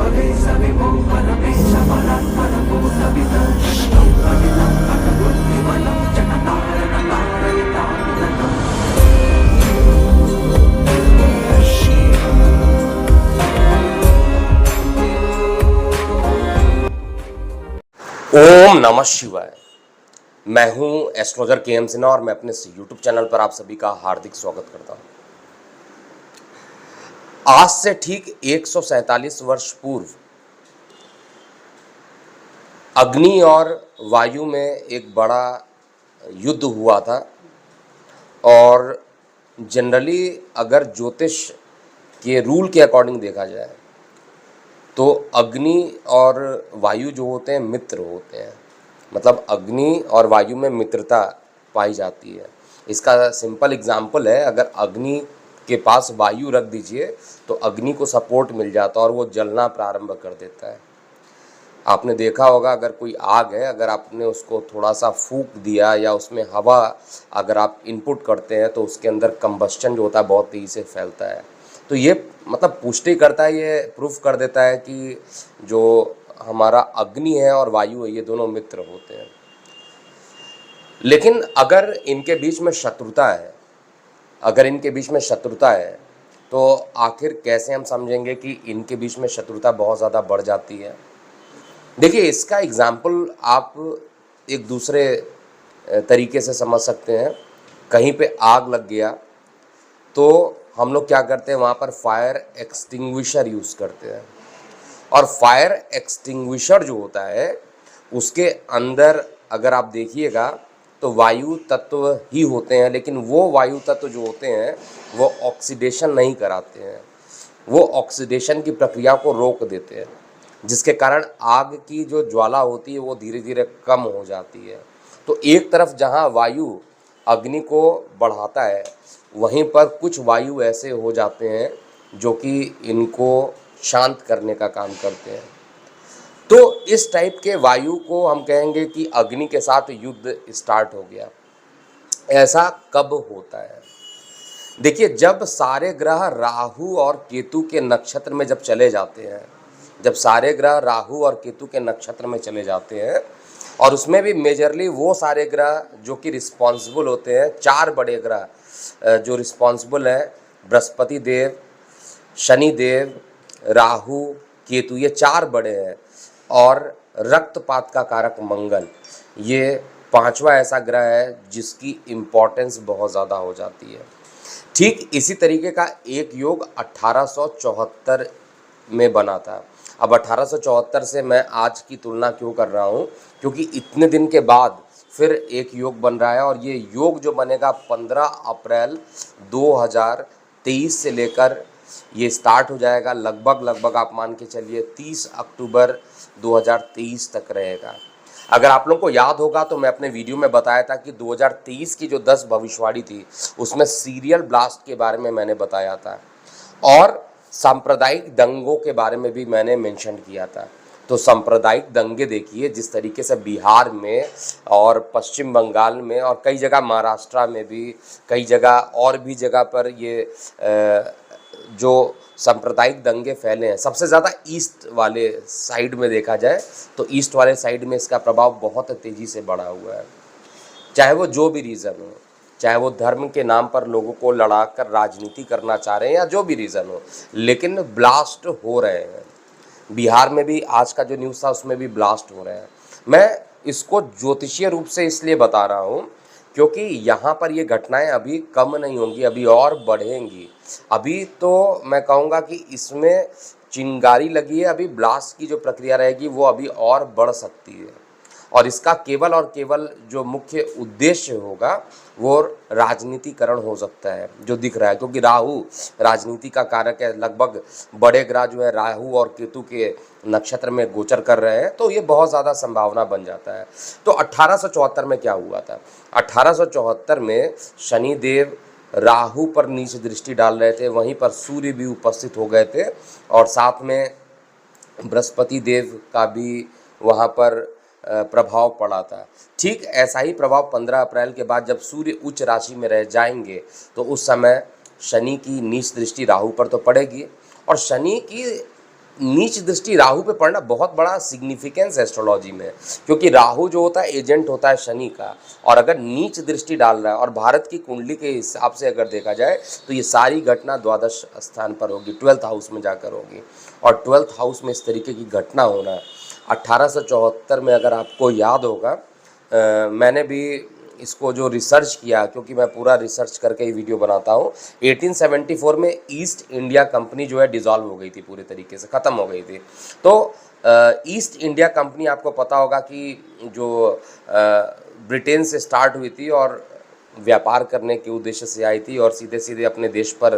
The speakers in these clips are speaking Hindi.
ओम नमः शिवाय। मैं हूं एस्ट्रोलॉजर के.एम. सिन्हा और मैं अपने यूट्यूब चैनल पर आप सभी का हार्दिक स्वागत करता हूं। आज से ठीक 147 वर्ष पूर्व अग्नि और वायु में एक बड़ा युद्ध हुआ था और जनरली अगर ज्योतिष के रूल के अकॉर्डिंग देखा जाए तो अग्नि और वायु जो होते हैं मित्र होते हैं। मतलब अग्नि और वायु में मित्रता पाई जाती है। इसका सिंपल एग्जाम्पल है, अगर अग्नि के पास वायु रख दीजिए तो अग्नि को सपोर्ट मिल जाता है और वो जलना प्रारंभ कर देता है। आपने देखा होगा, अगर कोई आग है, अगर आपने उसको थोड़ा सा फूंक दिया या उसमें हवा अगर आप इनपुट करते हैं तो उसके अंदर कंबस्चन जो होता है बहुत तेज़ी से फैलता है। तो ये मतलब पुष्टि करता है, ये प्रूफ कर देता है कि जो हमारा अग्नि है और वायु है ये दोनों मित्र होते हैं। लेकिन अगर इनके बीच में शत्रुता है, तो आखिर कैसे हम समझेंगे कि इनके बीच में शत्रुता बहुत ज़्यादा बढ़ जाती है। देखिए, इसका एग्जाम्पल आप एक दूसरे तरीके से समझ सकते हैं। कहीं पे आग लग गया तो हम लोग क्या करते हैं, वहाँ पर फायर एक्सटिंग्विशर यूज़ करते हैं। और फायर एक्सटिंग्विशर जो होता है उसके अंदर अगर आप देखिएगा तो वायु तत्व ही होते हैं, लेकिन वो वायु तत्व जो होते हैं वो ऑक्सीडेशन नहीं कराते हैं, वो ऑक्सीडेशन की प्रक्रिया को रोक देते हैं, जिसके कारण आग की जो ज्वाला होती है वो धीरे धीरे कम हो जाती है। तो एक तरफ जहाँ वायु अग्नि को बढ़ाता है, वहीं पर कुछ वायु ऐसे हो जाते हैं जो कि इनको शांत करने का काम करते हैं। तो इस टाइप के वायु को हम कहेंगे कि अग्नि के साथ युद्ध स्टार्ट हो गया। ऐसा कब होता है? देखिए, जब सारे ग्रह राहु और केतु के नक्षत्र में जब चले जाते हैं, और उसमें भी मेजरली वो सारे ग्रह जो कि रिस्पॉन्सिबल होते हैं, चार बड़े ग्रह जो रिस्पॉन्सिबल हैं, बृहस्पति देव, शनि देव, राहु, केतु, ये चार बड़े हैं। और रक्तपात का कारक मंगल, ये पांचवा ऐसा ग्रह है जिसकी इम्पोर्टेंस बहुत ज़्यादा हो जाती है। ठीक इसी तरीके का एक योग 1874 में बना था। अब 1874 से मैं आज की तुलना क्यों कर रहा हूँ, क्योंकि इतने दिन के बाद फिर एक योग बन रहा है और ये योग जो बनेगा 15 अप्रैल 2023 से लेकर ये स्टार्ट हो जाएगा, लगभग आप मान के चलिए 30 अक्टूबर 2023 तक रहेगा। अगर आप लोगों को याद होगा तो मैं अपने वीडियो में बताया था कि 2023 की जो 10 भविष्यवाणी थी उसमें सीरियल ब्लास्ट के बारे में मैंने बताया था और सांप्रदायिक दंगों के बारे में भी मैंने मेंशन किया था। तो सांप्रदायिक दंगे देखिए, जिस तरीके से बिहार में और पश्चिम बंगाल में और कई जगह महाराष्ट्र में भी, कई जगह और भी जगह पर ये जो सांप्रदायिक दंगे फैले हैं, सबसे ज़्यादा ईस्ट वाले साइड में देखा जाए तो ईस्ट वाले साइड में इसका प्रभाव बहुत तेज़ी से बढ़ा हुआ है। चाहे वो जो भी रीज़न हो, चाहे वो धर्म के नाम पर लोगों को लड़ाकर राजनीति करना चाह रहे हैं या जो भी रीज़न हो, लेकिन ब्लास्ट हो रहे हैं। बिहार में भी आज का जो न्यूज़ था उसमें भी ब्लास्ट हो रहे हैं। मैं इसको ज्योतिषीय रूप से इसलिए बता रहा हूँ क्योंकि यहाँ पर ये घटनाएं अभी कम नहीं होंगी, अभी और बढ़ेंगी। अभी तो मैं कहूँगा कि इसमें चिंगारी लगी है, अभी ब्लास्ट की जो प्रक्रिया रहेगी वो अभी और बढ़ सकती है। और इसका केवल और केवल जो मुख्य उद्देश्य होगा वो राजनीतिकरण हो सकता है, जो दिख रहा है, क्योंकि राहु राजनीति का कारक है। लगभग बड़े ग्रह जो है राहु और केतु के नक्षत्र में गोचर कर रहे हैं, तो ये बहुत ज़्यादा संभावना बन जाता है। तो 1874 में क्या हुआ था? 1874 में शनि देव राहु पर नीच दृष्टि डाल रहे थे, वहीं पर सूर्य भी उपस्थित हो गए थे और साथ में बृहस्पति देव का भी वहाँ पर प्रभाव पड़ा था। ठीक ऐसा ही प्रभाव 15 अप्रैल के बाद जब सूर्य उच्च राशि में रह जाएंगे तो उस समय शनि की नीच दृष्टि राहु पर तो पड़ेगी और शनि की नीच दृष्टि राहु पे पड़ना बहुत बड़ा सिग्निफिकेंस है एस्ट्रोलॉजी में, क्योंकि राहु जो होता है एजेंट होता है शनि का, और अगर नीच दृष्टि डाल रहा है, और भारत की कुंडली के हिसाब से अगर देखा जाए तो ये सारी घटना द्वादश स्थान पर होगी, 12th हाउस में जाकर होगी। और 12th हाउस में इस तरीके की घटना होना 1874 में, अगर आपको याद होगा, मैंने भी इसको जो रिसर्च किया, क्योंकि मैं पूरा रिसर्च करके ही वीडियो बनाता हूँ, 1874 में ईस्ट इंडिया कंपनी जो है डिसॉल्व हो गई थी, पूरे तरीके से ख़त्म हो गई थी। तो ईस्ट इंडिया कंपनी आपको पता होगा कि जो ब्रिटेन से स्टार्ट हुई थी और व्यापार करने के उद्देश्य से आई थी, और सीधे सीधे अपने देश पर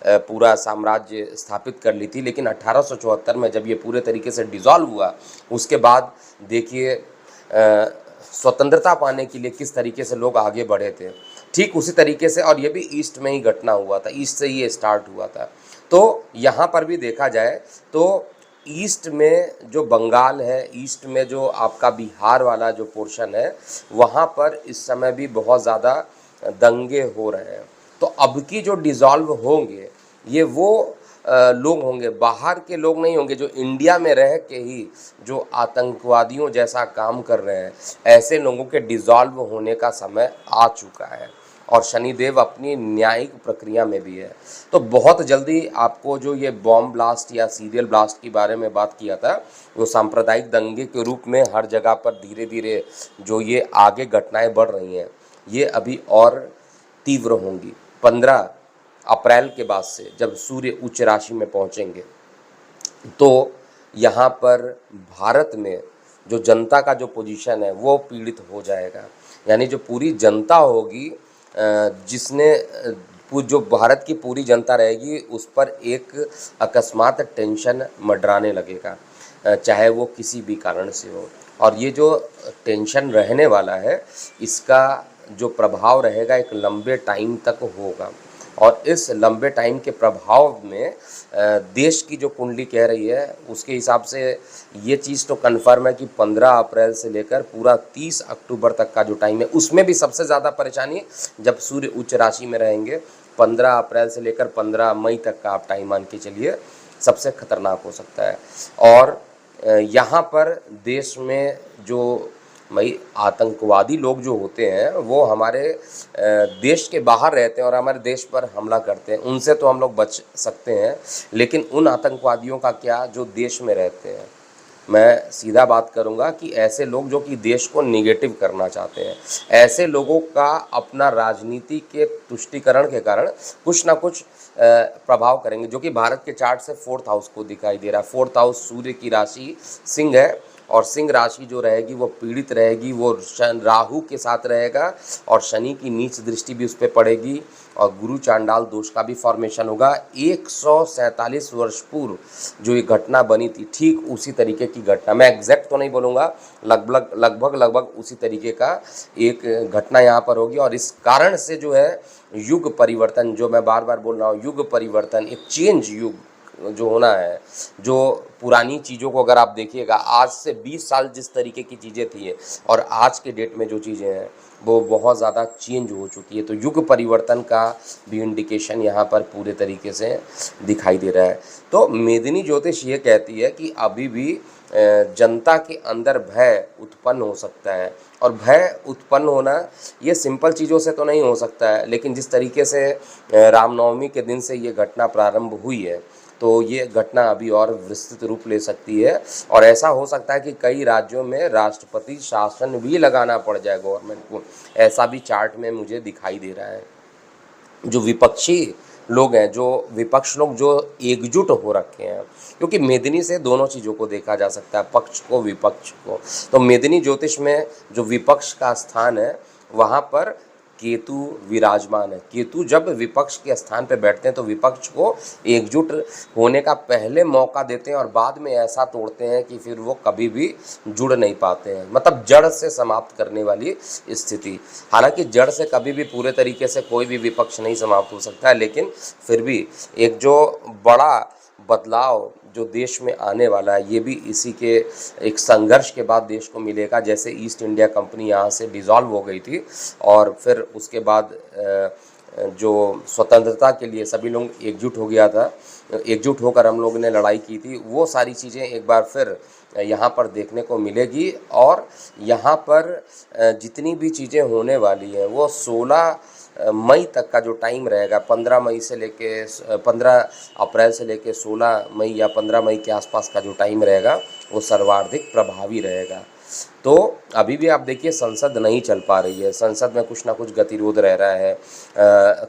पूरा साम्राज्य स्थापित कर ली थी। लेकिन 1874 में जब ये पूरे तरीके से डिसॉल्व हुआ, उसके बाद देखिए स्वतंत्रता पाने के लिए किस तरीके से लोग आगे बढ़े थे, ठीक उसी तरीके से। और ये भी ईस्ट में ही घटना हुआ था, ईस्ट से ये स्टार्ट हुआ था। तो यहाँ पर भी देखा जाए तो ईस्ट में जो बंगाल है, ईस्ट में जो आपका बिहार वाला जो पोर्शन है, वहाँ पर इस समय भी बहुत ज़्यादा दंगे हो रहे हैं। तो अब की जो डिसॉल्व होंगे, ये वो लोग होंगे, बाहर के लोग नहीं होंगे, जो इंडिया में रह के ही जो आतंकवादियों जैसा काम कर रहे हैं, ऐसे लोगों के डिसॉल्व होने का समय आ चुका है। और शनिदेव अपनी न्यायिक प्रक्रिया में भी है। तो बहुत जल्दी आपको जो ये बॉम्ब ब्लास्ट या सीरियल ब्लास्ट के बारे में बात किया था, वो सांप्रदायिक दंगे के रूप में हर जगह पर धीरे धीरे जो ये आगे घटनाएं बढ़ रही हैं, ये अभी और तीव्र होंगी। 15 अप्रैल के बाद से जब सूर्य उच्च राशि में पहुंचेंगे, तो यहाँ पर भारत में जो जनता का जो पोजीशन है वो पीड़ित हो जाएगा। यानी जो पूरी जनता होगी, जिसने जो भारत की पूरी जनता रहेगी, उस पर एक अकस्मात टेंशन मंडराने लगेगा, चाहे वो किसी भी कारण से हो। और ये जो टेंशन रहने वाला है, इसका जो प्रभाव रहेगा एक लंबे टाइम तक होगा। और इस लंबे टाइम के प्रभाव में देश की जो कुंडली कह रही है, उसके हिसाब से ये चीज़ तो कन्फर्म है कि 15 अप्रैल से लेकर पूरा 30 अक्टूबर तक का जो टाइम है, उसमें भी सबसे ज़्यादा परेशानी जब सूर्य उच्च राशि में रहेंगे। 15 अप्रैल से लेकर 15 मई तक का आप टाइम मान के चलिए, सबसे खतरनाक हो सकता है। और यहाँ पर देश में जो भाई आतंकवादी लोग जो होते हैं, वो हमारे देश के बाहर रहते हैं और हमारे देश पर हमला करते हैं, उनसे तो हम लोग बच सकते हैं। लेकिन उन आतंकवादियों का क्या जो देश में रहते हैं, मैं सीधा बात करूंगा कि ऐसे लोग जो कि देश को निगेटिव करना चाहते हैं, ऐसे लोगों का अपना राजनीति के तुष्टीकरण के कारण कुछ ना कुछ प्रभाव करेंगे, जो कि भारत के चार्ट से 4th हाउस को दिखाई दे रहा है। 4th हाउस सूर्य की राशि सिंह है, और सिंह राशि जो रहेगी वो पीड़ित रहेगी, वो राहु के साथ रहेगा, और शनि की नीच दृष्टि भी उस पर पड़ेगी, और गुरु चांडाल दोष का भी फॉर्मेशन होगा। 147 वर्ष पूर्व जो ये घटना बनी थी, ठीक उसी तरीके की घटना, मैं एग्जैक्ट तो नहीं बोलूँगा, लगभग उसी तरीके का एक घटना यहाँ पर होगी। और इस कारण से जो है युग परिवर्तन, जो मैं बार बार बोल रहा हूँ, युग परिवर्तन, एक चेंज युग जो होना है, जो पुरानी चीज़ों को अगर आप देखिएगा, आज से 20 साल जिस तरीके की चीज़ें थी और आज के डेट में जो चीज़ें हैं, वो बहुत ज़्यादा चेंज हो चुकी है। तो युग परिवर्तन का भी इंडिकेशन यहाँ पर पूरे तरीके से दिखाई दे रहा है। तो मेदिनी ज्योतिष ये कहती है कि अभी भी जनता के अंदर भय उत्पन्न हो सकता है, और भय उत्पन्न होना ये सिंपल चीज़ों से तो नहीं हो सकता है, लेकिन जिस तरीके से रामनवमी के दिन से ये घटना प्रारंभ हुई है, तो ये घटना अभी और विस्तृत रूप ले सकती है। और ऐसा हो सकता है कि कई राज्यों में राष्ट्रपति शासन भी लगाना पड़ जाए गवर्नमेंट को, ऐसा भी चार्ट में मुझे दिखाई दे रहा है। जो विपक्षी लोग हैं, जो विपक्ष लोग जो एकजुट हो रखे हैं, क्योंकि मेदिनी से दोनों चीज़ों को देखा जा सकता है, पक्ष को विपक्ष को। तो मेदिनी ज्योतिष में जो विपक्ष का स्थान है, वहाँ पर केतु विराजमान है। केतु जब विपक्ष के स्थान पर बैठते हैं तो विपक्ष को एकजुट होने का पहले मौका देते हैं, और बाद में ऐसा तोड़ते हैं कि फिर वो कभी भी जुड़ नहीं पाते हैं, मतलब जड़ से समाप्त करने वाली स्थिति। हालांकि जड़ से कभी भी पूरे तरीके से कोई भी विपक्ष नहीं समाप्त हो सकता है, लेकिन फिर भी एक जो बड़ा बदलाव जो देश में आने वाला है, ये भी इसी के एक संघर्ष के बाद देश को मिलेगा। जैसे ईस्ट इंडिया कंपनी यहाँ से डिसॉल्व हो गई थी, और फिर उसके बाद जो स्वतंत्रता के लिए सभी लोग एकजुट हो गया था, एकजुट होकर हम लोगों ने लड़ाई की थी, वो सारी चीज़ें एक बार फिर यहाँ पर देखने को मिलेगी। और यहाँ पर जितनी भी चीज़ें होने वाली हैं वो 16 मई तक का जो टाइम रहेगा, 15 मई से लेके 15 अप्रैल से लेके 16 मई या 15 मई के आसपास का जो टाइम रहेगा वो सर्वाधिक प्रभावी रहेगा। तो अभी भी आप देखिए संसद नहीं चल पा रही है, संसद में कुछ ना कुछ गतिरोध रह रहा है।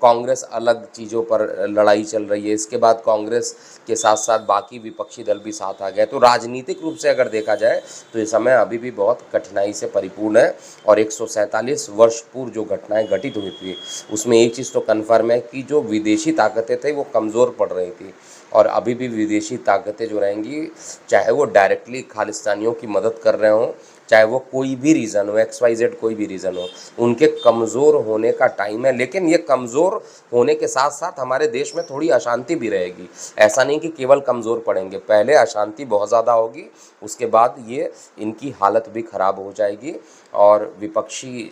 कांग्रेस अलग चीज़ों पर लड़ाई चल रही है, इसके बाद कांग्रेस के साथ साथ बाकी विपक्षी दल भी साथ आ गए। तो राजनीतिक रूप से अगर देखा जाए तो ये समय अभी भी बहुत कठिनाई से परिपूर्ण है। और 147 वर्ष पूर्व जो घटनाएं घटित हुई थी उसमें एक चीज़ तो कन्फर्म है कि जो विदेशी ताकतें थे वो कमज़ोर पड़ रही थी। और अभी भी विदेशी ताकतें जो रहेंगी, चाहे वो डायरेक्टली खालिस्तानियों की मदद कर रहे हों, चाहे वो कोई भी रीज़न हो, XYZ कोई भी रीज़न हो, उनके कमज़ोर होने का टाइम है। लेकिन ये कमज़ोर होने के साथ साथ हमारे देश में थोड़ी अशांति भी रहेगी। ऐसा नहीं कि केवल कमज़ोर पड़ेंगे, पहले अशांति बहुत ज़्यादा होगी, उसके बाद ये इनकी हालत भी ख़राब हो जाएगी। और विपक्षी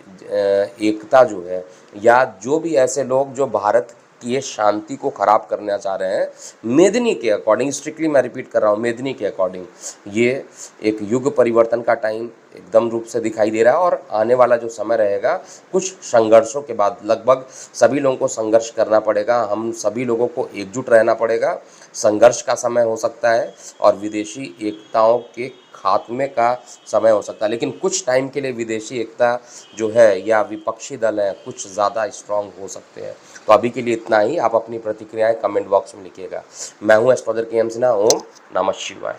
एकता जो है, या जो भी ऐसे लोग जो भारत ये शांति को ख़राब करना चाह रहे हैं, मेदिनी के अकॉर्डिंग, स्ट्रिक्टली मैं रिपीट कर रहा हूँ, मेदिनी के अकॉर्डिंग ये एक युग परिवर्तन का टाइम एकदम रूप से दिखाई दे रहा है। और आने वाला जो समय रहेगा कुछ संघर्षों के बाद, लगभग सभी लोगों को संघर्ष करना पड़ेगा, हम सभी लोगों को एकजुट रहना पड़ेगा। संघर्ष का समय हो सकता है और विदेशी एकताओं के खात्मे का समय हो सकता है, लेकिन कुछ टाइम के लिए विदेशी एकता जो है या विपक्षी दल हैं कुछ ज़्यादा स्ट्रांग हो सकते हैं। तो अभी के लिए इतना ही। आप अपनी प्रतिक्रियाएं कमेंट बॉक्स में लिखिएगा। मैं हूं एस्ट्रोलॉजर KM सिन्हा। ओम नमः शिवाय।